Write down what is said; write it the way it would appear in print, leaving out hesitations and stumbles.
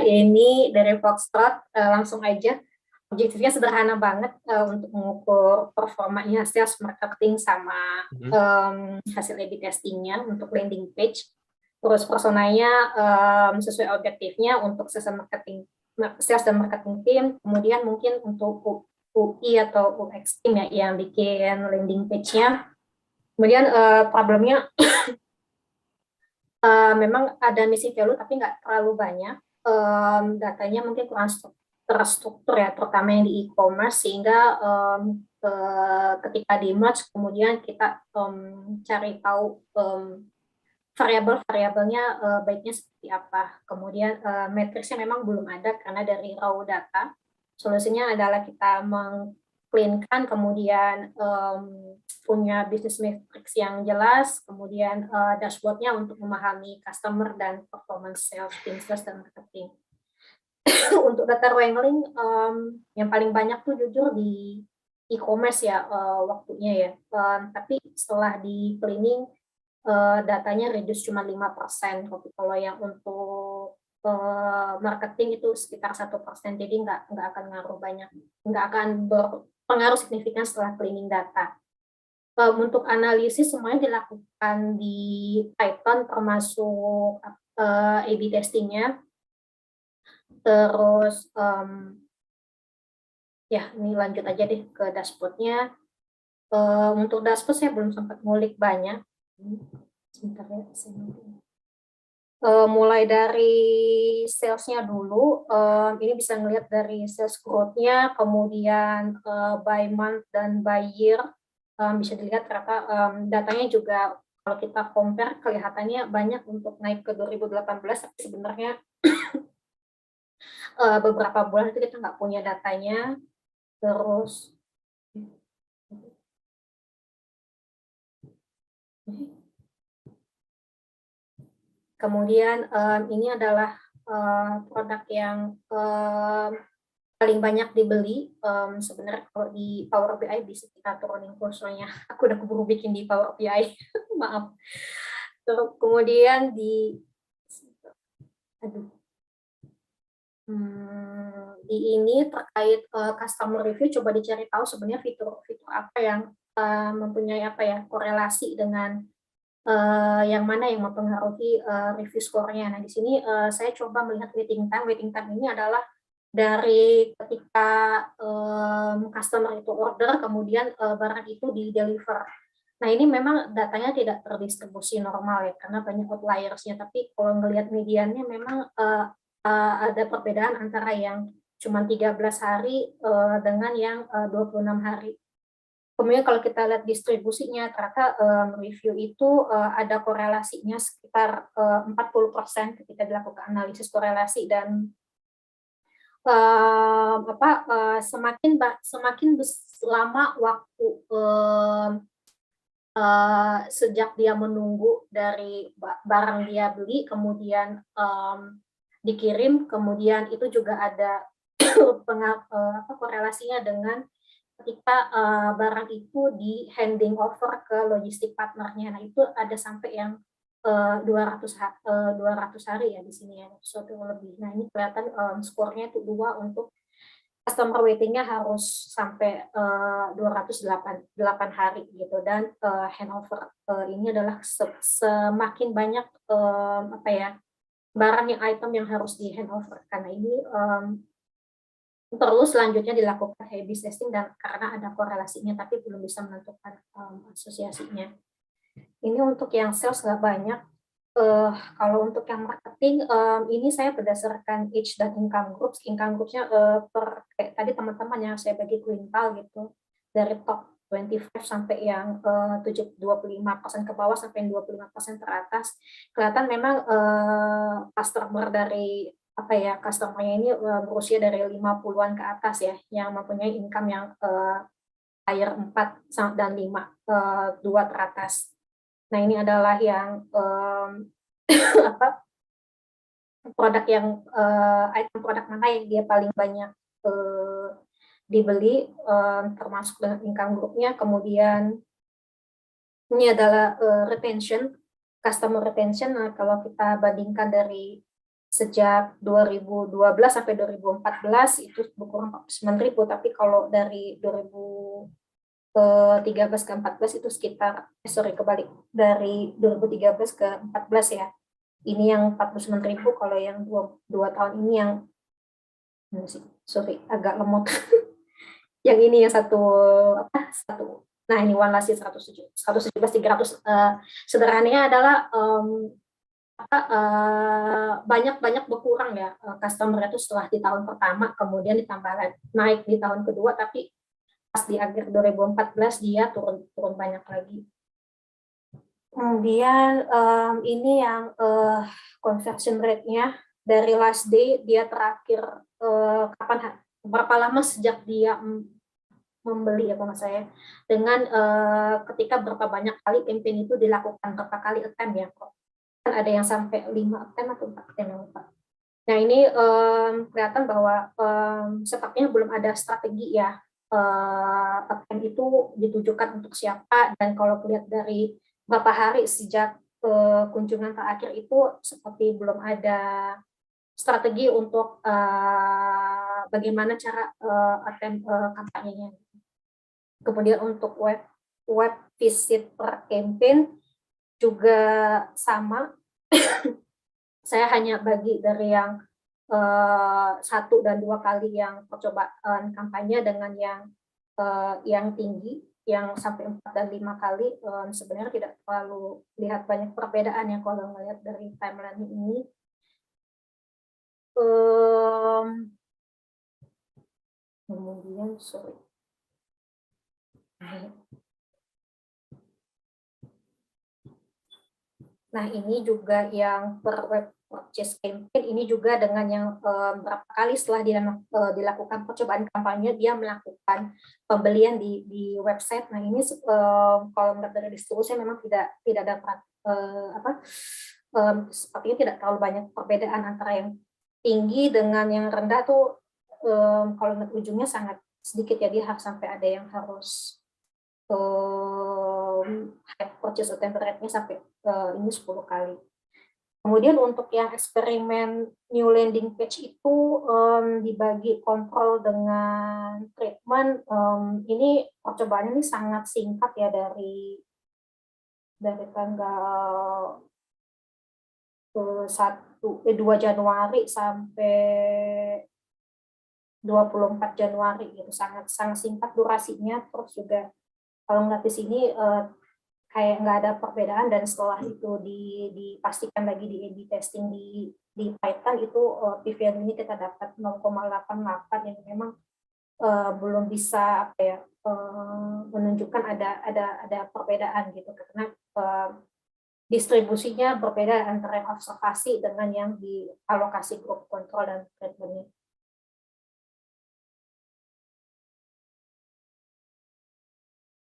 Ini dari Foxtrot, langsung aja. Objektifnya sederhana banget untuk mengukur performanya sales marketing sama hasil A/B testingnya untuk landing page. Terus personanya sesuai objektifnya untuk sales dan marketing team. Kemudian mungkin untuk UI atau UX team ya yang bikin landing page-nya. Kemudian problemnya memang ada missing value tapi nggak terlalu banyak. Datanya mungkin kurang terstruktur ya, terutama yang di e-commerce, sehingga ketika di merge kemudian kita cari tahu variabel-variabelnya baiknya seperti apa. Kemudian matriksnya memang belum ada karena dari raw data. Solusinya adalah kita meng-cleankan, kemudian punya business matrix yang jelas, kemudian dashboardnya untuk memahami customer dan performance sales, business dan marketing. Untuk data wrangling yang paling banyak tuh jujur di e-commerce ya waktunya ya. Tapi setelah di cleaning datanya reduce cuma 5%. Kalau yang untuk marketing itu sekitar 1%. Jadi nggak akan ngaruh banyak, nggak akan berpengaruh signifikan setelah cleaning data. Untuk analisis semuanya dilakukan di Python termasuk A/B testingnya. Terus ya ini lanjut aja deh ke dashboardnya. Untuk dashboard saya belum sempat ngulik banyak. Sebentar ya, mulai dari salesnya dulu. Ini bisa ngelihat dari sales growth-nya, kemudian by month dan by year. Bisa dilihat ternyata datanya juga kalau kita compare kelihatannya banyak untuk naik ke 2018, tapi sebenarnya beberapa bulan itu kita nggak punya datanya. Terus kemudian ini adalah produk yang paling banyak dibeli. Sebenarnya kalau di Power BI bisa kita turunin kursornya. Aku udah keburu bikin di Power BI. Maaf. Terus kemudian di ini terkait customer review, coba dicari tahu sebenarnya fitur-fitur apa yang mempunyai korelasi dengan yang mana yang mempengaruhi review score-nya. Nah, di sini saya coba melihat waiting time. Waiting time ini adalah dari ketika customer itu order, kemudian barang itu di-deliver. Nah, ini memang datanya tidak terdistribusi normal ya, karena banyak outliers-nya. Tapi kalau ngelihat mediannya memang ada perbedaan antara yang cuma 13 hari dengan yang 26 hari. Kemudian kalau kita lihat distribusinya, ternyata review itu ada korelasinya sekitar 40% ketika dilakukan analisis korelasi, dan semakin lama waktu sejak dia menunggu dari barang dia beli, kemudian dikirim, kemudian itu juga ada korelasinya dengan ketika barang itu di handing over ke logistik partnernya. Nah, itu ada sampai yang 200 hari ya di sini ya, suatu lebih. Nah, ini kelihatan skornya itu 2 untuk customer waiting-nya harus sampai 208 hari gitu, dan handover ini adalah semakin banyak barang yang item yang harus di handover, karena ini perlu selanjutnya dilakukan A/B testing, dan karena ada korelasinya tapi belum bisa menentukan asosiasinya. Ini untuk yang sales nggak banyak. Kalau untuk yang marketing, ini saya berdasarkan age dan income groups. Income groupsnya kayak tadi teman-teman yang saya bagi kuintal gitu, dari top 25 sampai yang 25% ke bawah sampai 25% teratas. Kelihatan memang customer dari customer-nya ini berusia dari 50-an ke atas ya, yang mempunyai income yang higher 4 dan 5, 2 teratas. Nah, ini adalah yang produk yang item produk mana yang dia paling banyak dibeli, termasuk dengan income group-nya. Kemudian ini adalah retention, customer retention. Nah, kalau kita bandingkan dari sejak 2012 sampai 2014 itu berkurang 49.000, tapi kalau dari 2013 ke 14 itu sekitar, kebalik, dari 2013 ke 14 ya. Ini yang 49.000, kalau yang dua tahun ini yang, agak lemot. Yang ini yang satu. Nah, ini One Last 117.300. Sederhananya adalah banyak berkurang ya customer itu setelah di tahun pertama, kemudian ditambah naik di tahun kedua, tapi pas di akhir 2014 dia turun banyak lagi. Kemudian ini yang conversion rate-nya dari last day dia terakhir berapa lama sejak dia membeli ya kalau saya, dengan ketika berapa banyak kali campaign itu dilakukan, berapa kali attempt ya, kok kan ada yang sampai 5 attempt atau 4 attempt ya, Pak. Nah ini kelihatan bahwa sepertinya belum ada strategi ya, attempt itu ditujukan untuk siapa, dan kalau lihat dari beberapa hari sejak kunjungan terakhir itu seperti belum ada strategi untuk bagaimana cara attempt kampanyenya. Kemudian untuk web visit per campaign juga sama. Saya hanya bagi dari yang 1 dan 2 kali yang percobaan kampanye dengan yang tinggi, yang sampai 4 dan 5 kali, sebenarnya tidak terlalu lihat banyak perbedaan ya kalau melihat dari timeline ini. Kemudian nah ini juga yang per web purchase campaign, ini juga dengan yang berapa kali setelah dilakukan percobaan kampanye dia melakukan pembelian di website. Nah ini kalau melihat dari distribusi memang tidak dapat sepertinya tidak terlalu banyak perbedaan antara yang tinggi dengan yang rendah tuh. Kalau melihat ujungnya sangat sedikit ya, dia harus sampai ada yang harus high purchase attempt rate-nya sampai ini 10 kali. Kemudian untuk yang eksperimen new landing page itu dibagi kontrol dengan treatment, ini percobaannya ini sangat singkat ya, dari tanggal 2 Januari sampai 24 Januari gitu, sangat singkat durasinya. Terus juga kalau nggak di sini kayak nggak ada perbedaan, dan setelah itu dipastikan lagi di A/B testing di Python itu p-value ini kita dapat 0,88 yang memang belum bisa menunjukkan ada perbedaan gitu, karena distribusinya berbeda antara yang observasi dengan yang di alokasi grup kontrol dan treatment.